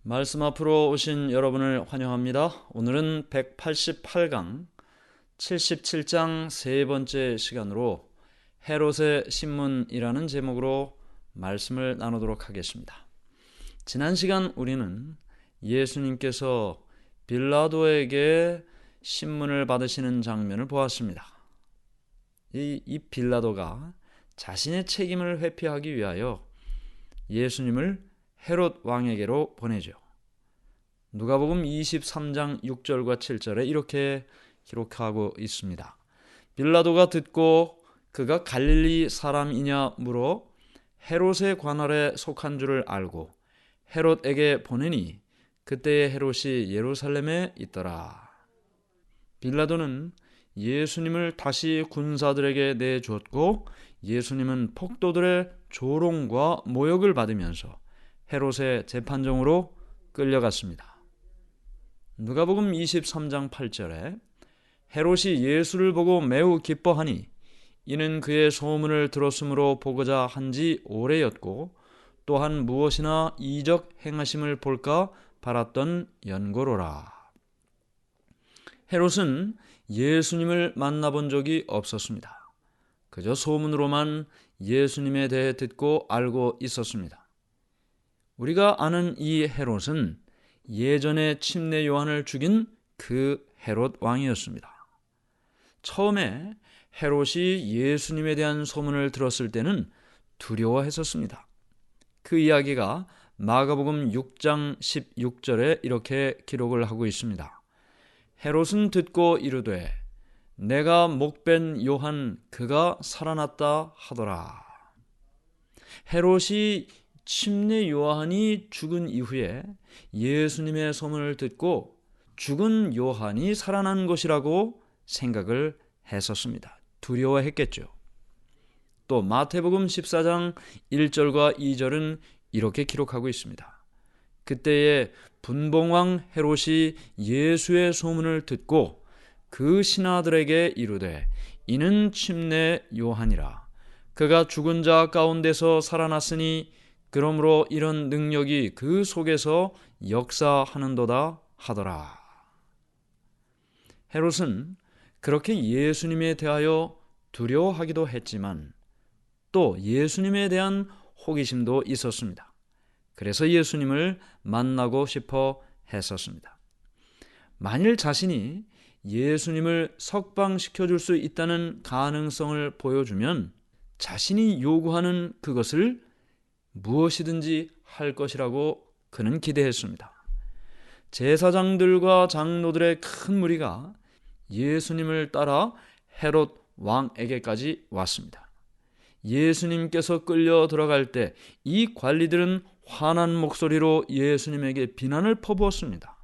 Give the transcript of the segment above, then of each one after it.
말씀 앞으로 오신 여러분을 환영합니다. 오늘은 188강 77장 세 번째 시간으로 헤롯의 신문이라는 제목으로 말씀을 나누도록 하겠습니다. 지난 시간 우리는 예수님께서 빌라도에게 신문을 받으시는 장면을 보았습니다. 이 빌라도가 자신의 책임을 회피하기 위하여 예수님을 헤롯 왕에게로 보내죠. 누가복음 23장 6절과 7절에 이렇게 기록하고 있습니다. 빌라도가 듣고 그가 갈릴리 사람이냐 물어 헤롯의 관할에 속한 줄을 알고 헤롯에게 보내니 그때의 헤롯이 예루살렘에 있더라. 빌라도는 예수님을 다시 군사들에게 내줬고 예수님은 폭도들의 조롱과 모욕을 받으면서 헤롯의 재판정으로 끌려갔습니다. 누가복음 23장 8절에 헤롯이 예수를 보고 매우 기뻐하니 이는 그의 소문을 들었으므로 보고자 한지 오래였고 또한 무엇이나 이적 행하심을 볼까 바랐던 연고로라. 헤롯은 예수님을 만나본 적이 없었습니다. 그저 소문으로만 예수님에 대해 듣고 알고 있었습니다. 우리가 아는 이 헤롯은 예전에 침례 요한을 죽인 그 헤롯 왕이었습니다. 처음에 헤롯이 예수님에 대한 소문을 들었을 때는 두려워했었습니다. 그 이야기가 마가복음 6장 16절에 이렇게 기록을 하고 있습니다. 헤롯은 듣고 이르되 내가 목벤 요한 그가 살아났다 하더라. 헤롯이 침례 요한이 죽은 이후에 예수님의 소문을 듣고 죽은 요한이 살아난 것이라고 생각을 했었습니다. 두려워했겠죠. 또 마태복음 14장 1절과 2절은 이렇게 기록하고 있습니다. 그때에 분봉왕 헤롯이 예수의 소문을 듣고 그 신하들에게 이르되 이는 침례 요한이라. 그가 죽은 자 가운데서 살아났으니 그러므로 이런 능력이 그 속에서 역사하는도다 하더라. 헤롯은 그렇게 예수님에 대하여 두려워하기도 했지만 또 예수님에 대한 호기심도 있었습니다. 그래서 예수님을 만나고 싶어 했었습니다. 만일 자신이 예수님을 석방시켜 줄 수 있다는 가능성을 보여주면 자신이 요구하는 그것을 무엇이든지 할 것이라고 그는 기대했습니다. 제사장들과 장로들의 큰 무리가 예수님을 따라 헤롯 왕에게까지 왔습니다. 예수님께서 끌려 들어갈 때 이 관리들은 화난 목소리로 예수님에게 비난을 퍼부었습니다.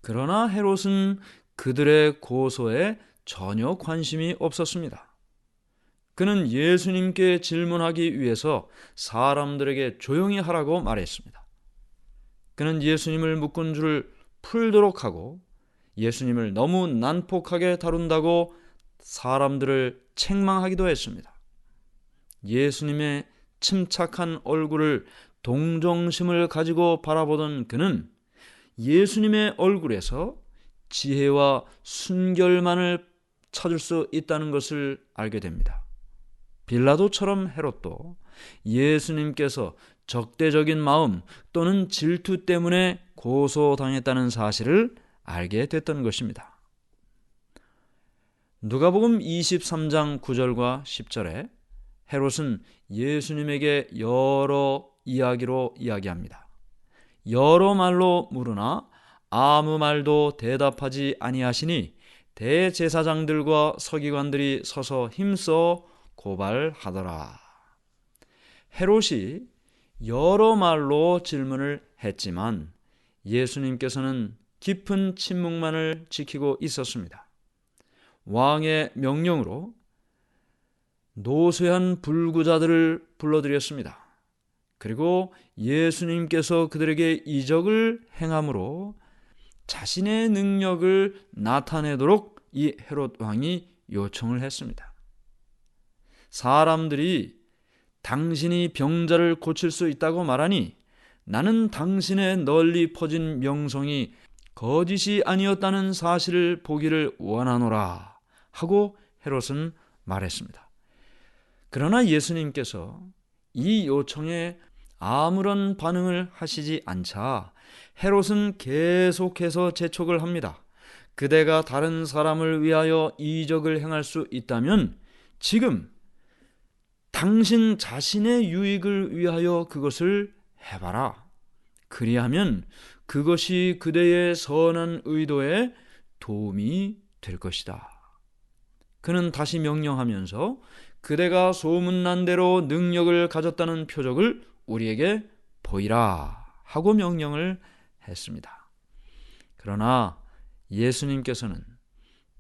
그러나 헤롯은 그들의 고소에 전혀 관심이 없었습니다. 그는 예수님께 질문하기 위해서 사람들에게 조용히 하라고 말했습니다. 그는 예수님을 묶은 줄을 풀도록 하고 예수님을 너무 난폭하게 다룬다고 사람들을 책망하기도 했습니다. 예수님의 침착한 얼굴을 동정심을 가지고 바라보던 그는 예수님의 얼굴에서 지혜와 순결만을 찾을 수 있다는 것을 알게 됩니다. 빌라도처럼 헤롯도 예수님께서 적대적인 마음 또는 질투 때문에 고소당했다는 사실을 알게 됐던 것입니다. 누가복음 23장 9절과 10절에 헤롯은 예수님에게 여러 이야기로 이야기합니다. 여러 말로 물으나 아무 말도 대답하지 아니하시니 대제사장들과 서기관들이 서서 힘써 고발하더라. 헤롯이 여러 말로 질문을 했지만 예수님께서는 깊은 침묵만을 지키고 있었습니다. 왕의 명령으로 노쇠한 불구자들을 불러들였습니다. 그리고 예수님께서 그들에게 이적을 행함으로 자신의 능력을 나타내도록 이 헤롯 왕이 요청을 했습니다. 사람들이 당신이 병자를 고칠 수 있다고 말하니 나는 당신의 널리 퍼진 명성이 거짓이 아니었다는 사실을 보기를 원하노라 하고 헤롯은 말했습니다. 그러나 예수님께서 이 요청에 아무런 반응을 하시지 않자 헤롯은 계속해서 재촉을 합니다. 그대가 다른 사람을 위하여 이적을 행할 수 있다면 지금 당신 자신의 유익을 위하여 그것을 해봐라. 그리하면 그것이 그대의 선한 의도에 도움이 될 것이다. 그는 다시 명령하면서 그대가 소문난 대로 능력을 가졌다는 표적을 우리에게 보이라 하고 명령을 했습니다. 그러나 예수님께서는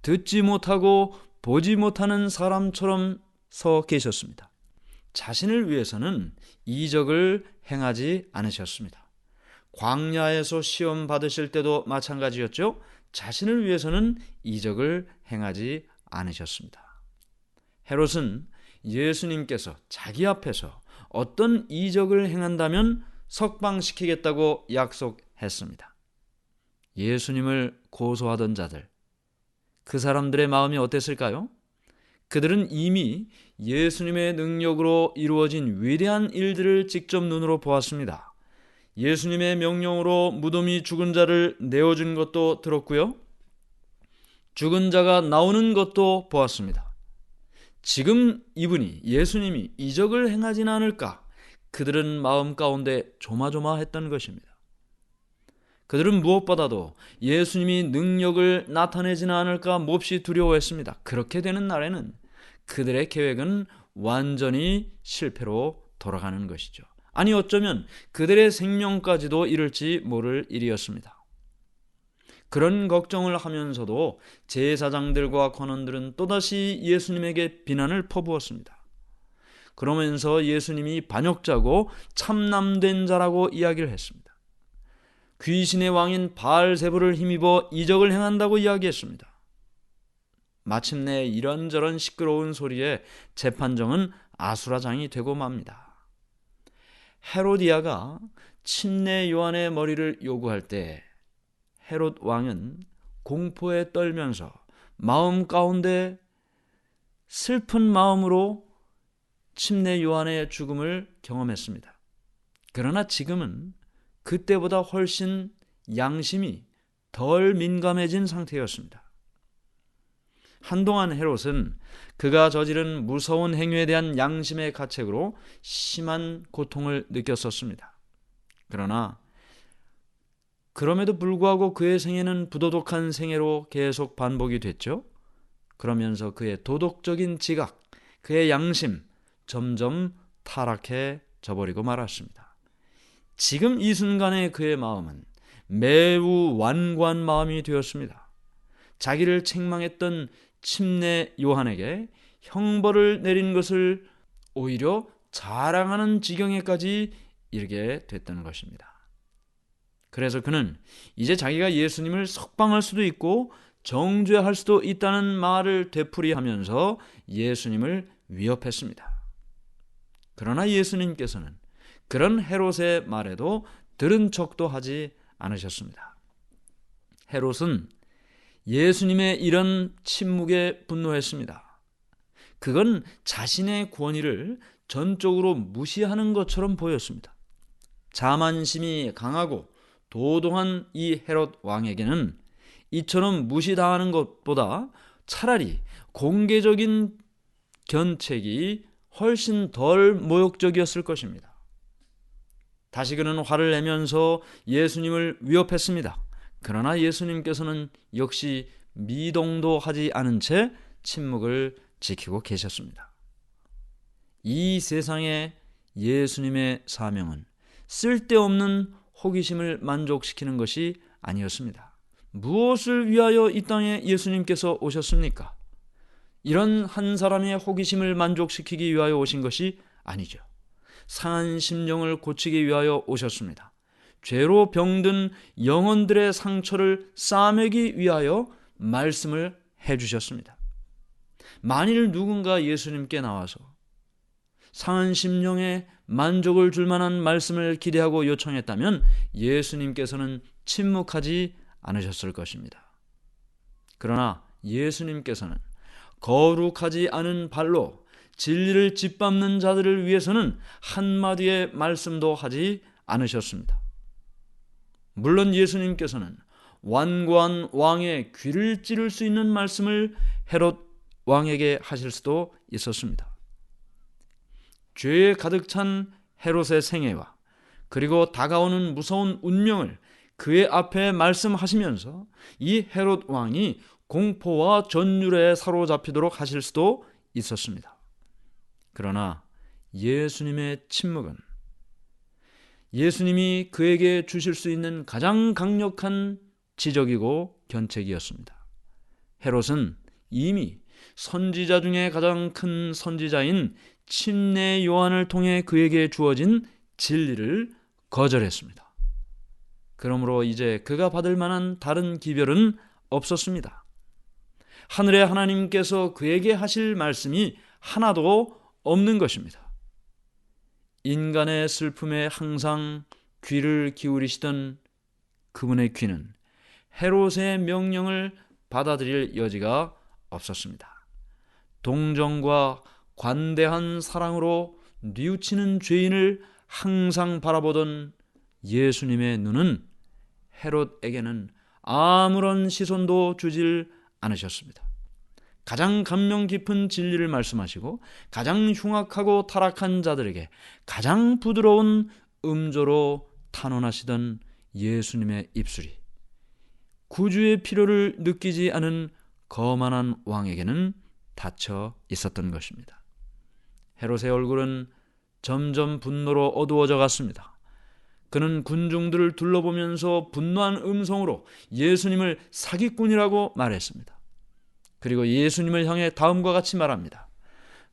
듣지 못하고 보지 못하는 사람처럼 서 계셨습니다. 자신을 위해서는 이적을 행하지 않으셨습니다. 광야에서 시험 받으실 때도 마찬가지였죠. 자신을 위해서는 이적을 행하지 않으셨습니다. 헤롯은 예수님께서 자기 앞에서 어떤 이적을 행한다면 석방시키겠다고 약속했습니다. 예수님을 고소하던 자들, 그 사람들의 마음이 어땠을까요? 그들은 이미 예수님의 능력으로 이루어진 위대한 일들을 직접 눈으로 보았습니다. 예수님의 명령으로 무덤이 죽은 자를 내어준 것도 들었고요. 죽은 자가 나오는 것도 보았습니다. 지금 이분이 예수님이 이적을 행하지는 않을까? 그들은 마음 가운데 조마조마했던 것입니다. 그들은 무엇보다도 예수님이 능력을 나타내지는 않을까 몹시 두려워했습니다. 그렇게 되는 날에는 그들의 계획은 완전히 실패로 돌아가는 것이죠. 아니 어쩌면 그들의 생명까지도 이를지 모를 일이었습니다. 그런 걱정을 하면서도 제사장들과 관원들은 또다시 예수님에게 비난을 퍼부었습니다. 그러면서 예수님이 반역자고 참남된 자라고 이야기를 했습니다. 귀신의 왕인 바알세불을 힘입어 이적을 행한다고 이야기했습니다. 마침내 이런저런 시끄러운 소리에 재판정은 아수라장이 되고 맙니다. 헤로디아가 침례 요한의 머리를 요구할 때 헤롯 왕은 공포에 떨면서 마음 가운데 슬픈 마음으로 침례 요한의 죽음을 경험했습니다. 그러나 지금은 그때보다 훨씬 양심이 덜 민감해진 상태였습니다. 한동안 헤롯은 그가 저지른 무서운 행위에 대한 양심의 가책으로 심한 고통을 느꼈었습니다. 그러나 그럼에도 불구하고 그의 생애는 부도덕한 생애로 계속 반복이 됐죠. 그러면서 그의 도덕적인 지각, 그의 양심 점점 타락해져 버리고 말았습니다. 지금 이 순간에 그의 마음은 매우 완고한 마음이 되었습니다. 자기를 책망했던 침례 요한에게 형벌을 내린 것을 오히려 자랑하는 지경에까지 이르게 됐다는 것입니다. 그래서 그는 이제 자기가 예수님을 석방할 수도 있고 정죄할 수도 있다는 말을 되풀이하면서 예수님을 위협했습니다. 그러나 예수님께서는 그런 헤롯의 말에도 들은 척도 하지 않으셨습니다. 헤롯은 예수님의 이런 침묵에 분노했습니다. 그건 자신의 권위를 전적으로 무시하는 것처럼 보였습니다. 자만심이 강하고 도동한 이 헤롯 왕에게는 이처럼 무시당하는 것보다 차라리 공개적인 견책이 훨씬 덜 모욕적이었을 것입니다. 다시 그는 화를 내면서 예수님을 위협했습니다. 그러나 예수님께서는 역시 미동도 하지 않은 채 침묵을 지키고 계셨습니다. 이 세상에 예수님의 사명은 쓸데없는 호기심을 만족시키는 것이 아니었습니다. 무엇을 위하여 이 땅에 예수님께서 오셨습니까? 이런 한 사람의 호기심을 만족시키기 위하여 오신 것이 아니죠. 상한 심령을 고치기 위하여 오셨습니다. 죄로 병든 영혼들의 상처를 싸매기 위하여 말씀을 해주셨습니다. 만일 누군가 예수님께 나와서 상한 심령에 만족을 줄 만한 말씀을 기대하고 요청했다면 예수님께서는 침묵하지 않으셨을 것입니다. 그러나 예수님께서는 거룩하지 않은 발로 진리를 짓밟는 자들을 위해서는 한마디의 말씀도 하지 않으셨습니다. 물론 예수님께서는 완고한 왕의 귀를 찌를 수 있는 말씀을 헤롯 왕에게 하실 수도 있었습니다. 죄에 가득 찬 헤롯의 생애와 그리고 다가오는 무서운 운명을 그의 앞에 말씀하시면서 이 헤롯 왕이 공포와 전율에 사로잡히도록 하실 수도 있었습니다. 그러나 예수님의 침묵은 예수님이 그에게 주실 수 있는 가장 강력한 지적이고 견책이었습니다. 헤롯은 이미 선지자 중에 가장 큰 선지자인 침례 요한을 통해 그에게 주어진 진리를 거절했습니다. 그러므로 이제 그가 받을 만한 다른 기별은 없었습니다. 하늘의 하나님께서 그에게 하실 말씀이 하나도 없는 것입니다. 인간의 슬픔에 항상 귀를 기울이시던 그분의 귀는 헤롯의 명령을 받아들일 여지가 없었습니다. 동정과 관대한 사랑으로 뉘우치는 죄인을 항상 바라보던 예수님의 눈은 헤롯에게는 아무런 시선도 주질 않으셨습니다. 가장 감명 깊은 진리를 말씀하시고 가장 흉악하고 타락한 자들에게 가장 부드러운 음조로 탄원하시던 예수님의 입술이 구주의 필요를 느끼지 않은 거만한 왕에게는 닫혀 있었던 것입니다. 헤롯의 얼굴은 점점 분노로 어두워져 갔습니다. 그는 군중들을 둘러보면서 분노한 음성으로 예수님을 사기꾼이라고 말했습니다. 그리고 예수님을 향해 다음과 같이 말합니다.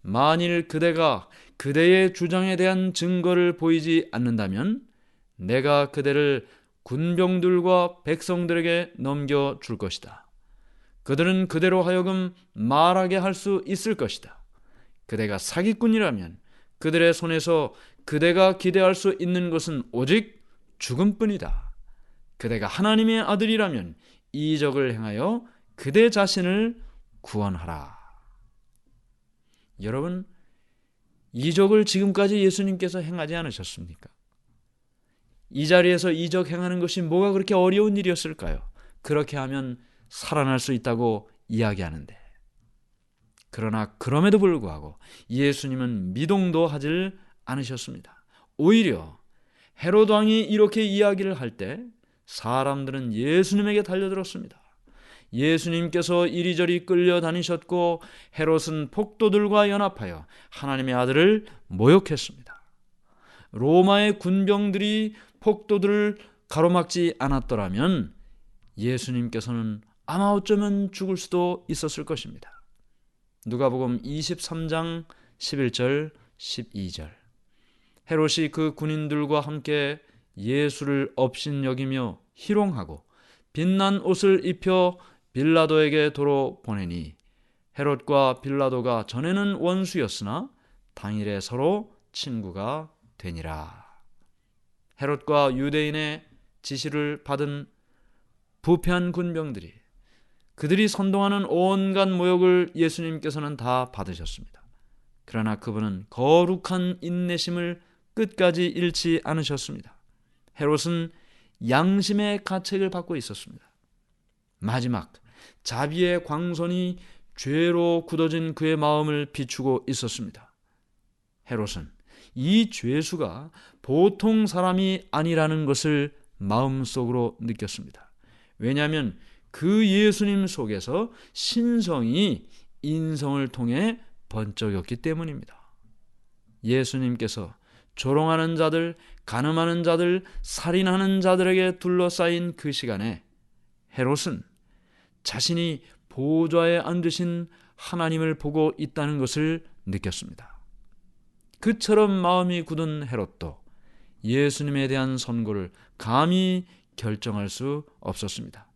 만일 그대가 그대의 주장에 대한 증거를 보이지 않는다면 내가 그대를 군병들과 백성들에게 넘겨줄 것이다. 그들은 그대로 하여금 말하게 할 수 있을 것이다. 그대가 사기꾼이라면 그들의 손에서 그대가 기대할 수 있는 것은 오직 죽음뿐이다. 그대가 하나님의 아들이라면 이적을 행하여 그대 자신을 구원하라. 여러분, 이적을 지금까지 예수님께서 행하지 않으셨습니까? 이 자리에서 이적 행하는 것이 뭐가 그렇게 어려운 일이었을까요? 그렇게 하면 살아날 수 있다고 이야기하는데. 그러나 그럼에도 불구하고 예수님은 미동도 하질 않으셨습니다. 오히려 헤롯 왕이 이렇게 이야기를 할 때 사람들은 예수님에게 달려들었습니다. 예수님께서 이리저리 끌려다니셨고 헤롯은 폭도들과 연합하여 하나님의 아들을 모욕했습니다. 로마의 군병들이 폭도들을 가로막지 않았더라면 예수님께서는 아마 어쩌면 죽을 수도 있었을 것입니다. 누가복음 23장 11절 12절. 헤롯이 그 군인들과 함께 예수를 업신여기며 희롱하고 빛난 옷을 입혀 빌라도에게 도로 보내니 헤롯과 빌라도가 전에는 원수였으나 당일에 서로 친구가 되니라. 헤롯과 유대인의 지시를 받은 부패한 군병들이 그들이 선동하는 온갖 모욕을 예수님께서는 다 받으셨습니다. 그러나 그분은 거룩한 인내심을 끝까지 잃지 않으셨습니다. 헤롯은 양심의 가책을 받고 있었습니다. 마지막 자비의 광선이 죄로 굳어진 그의 마음을 비추고 있었습니다. 헤롯은 이 죄수가 보통 사람이 아니라는 것을 마음속으로 느꼈습니다. 왜냐하면 그 예수님 속에서 신성이 인성을 통해 번쩍였기 때문입니다. 예수님께서 조롱하는 자들, 간음하는 자들, 살인하는 자들에게 둘러싸인 그 시간에 헤롯은 자신이 보좌에 앉으신 하나님을 보고 있다는 것을 느꼈습니다. 그처럼 마음이 굳은 헤롯도 예수님에 대한 선고를 감히 결정할 수 없었습니다.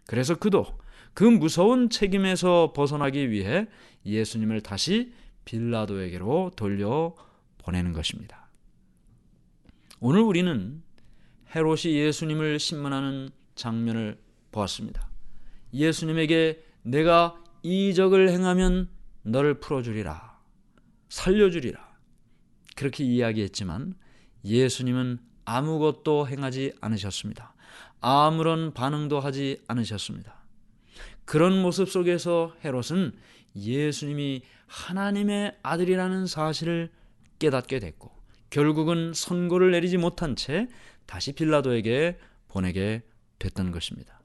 그래서 그도 그 무서운 책임에서 벗어나기 위해 예수님을 다시 빌라도에게로 돌려 보내는 것입니다. 오늘 우리는 헤롯이 예수님을 신문하는 장면을 보았습니다. 예수님에게 내가 이적을 행하면 너를 풀어주리라, 살려주리라, 그렇게 이야기했지만 예수님은 아무것도 행하지 않으셨습니다. 아무런 반응도 하지 않으셨습니다. 그런 모습 속에서 헤롯은 예수님이 하나님의 아들이라는 사실을 깨닫게 됐고 결국은 선고를 내리지 못한 채 다시 빌라도에게 보내게 됐던 것입니다.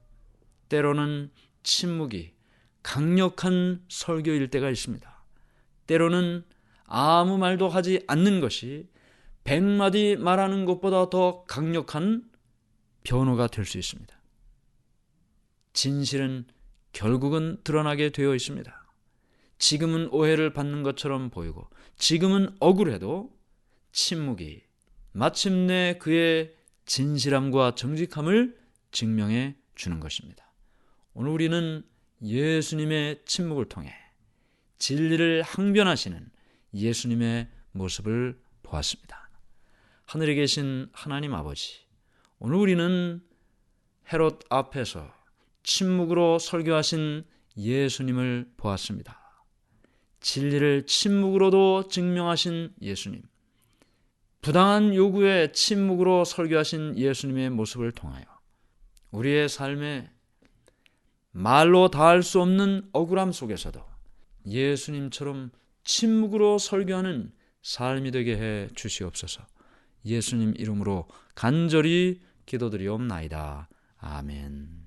때로는 침묵이 강력한 설교일 때가 있습니다. 때로는 아무 말도 하지 않는 것이 100마디 말하는 것보다 더 강력한 변호가 될 수 있습니다. 진실은 결국은 드러나게 되어 있습니다. 지금은 오해를 받는 것처럼 보이고 지금은 억울해도 침묵이 마침내 그의 진실함과 정직함을 증명해 주는 것입니다. 오늘 우리는 예수님의 침묵을 통해 진리를 항변하시는 예수님의 모습을 보았습니다. 하늘에 계신 하나님 아버지, 오늘 우리는 헤롯 앞에서 침묵으로 설교하신 예수님을 보았습니다. 진리를 침묵으로도 증명하신 예수님, 부당한 요구에 침묵으로 설교하신 예수님의 모습을 통하여 우리의 삶에 말로 다할 수 없는 억울함 속에서도 예수님처럼 침묵으로 설교하는 삶이 되게 해 주시옵소서. 예수님 이름으로 간절히 기도드리옵나이다. 아멘.